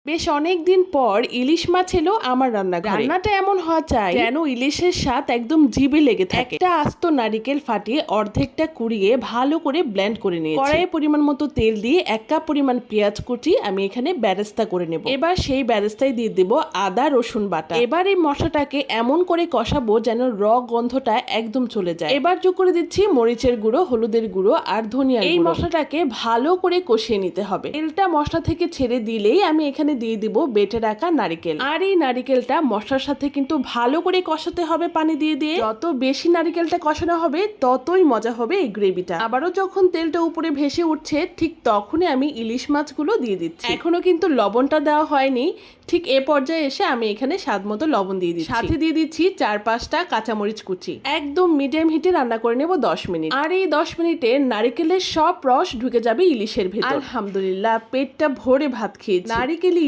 বেশ অনেকদিন পর ইলিশ মাছ এলো আমার রান্নাঘরে। রান্নাটা এমন হওয়া চাই যেন ইলিশের স্বাদ একদম জিভে লেগে থাকে। একটা আস্ত নারিকেল ফাটিয়ে অর্ধেকটা কুড়িয়ে ভালো করে ব্লেন্ড করে নিয়েছি। কড়াইয়ে পরিমাণ মতো তেল দিয়ে 1 কাপ পরিমাণ পেঁয়াজ কুচি আমি এখানে বেরেস্তা করে নেব। এবার সেই বেরেস্তায় দিয়ে দেব আদা রসুন বাটা। এবার এই মশলাটাকে এমন করে কষাবো যেন গন্ধটা একদম চলে যায়। এবার যোগ করে দিচ্ছি মরিচের গুঁড়ো, হলুদের গুঁড়ো আর ধনিয়ার গুঁড়ো। এই মশলাটাকে ভালো করে কষিয়ে নিতে হবে। তেলটা মশলা থেকে ছেড়ে দিলেই আমি এখানে দিয়ে দিব বেটে রাখা নারিকেল। আর এই নারিকেলটা মশলার সাথে কিন্তু ভালো করে কষাতে হবে পানি দিয়ে দিয়ে। যত বেশি নারিকেলটা কষানো হবে ততই মজা হবে এই গ্রেভিটা। আবারও যখন তেলটা উপরে ভেসে উঠছে ঠিক তখনই আমি ইলিশ মাছগুলো দিয়ে দিচ্ছি। এখনো কিন্তু লবণটা দেওয়া হয়নি। ঠিক এ পর্যায়ে এসে আমি এখানে স্বাদ মতো লবণ দিয়ে দিচ্ছি। সাথে দিয়ে দিচ্ছি 4-5টা কাঁচামরিচ কুচি। একদম মিডিয়াম হিটে রান্না করে নেব 10 মিনিট। আর এই 10 মিনিটে নারিকেলের সব রস ঢুকে যাবে ইলিশের ভেতর। আলহামদুলিল্লাহ, পেটটা ভরে ভাত খেয়েছি। নারিকেল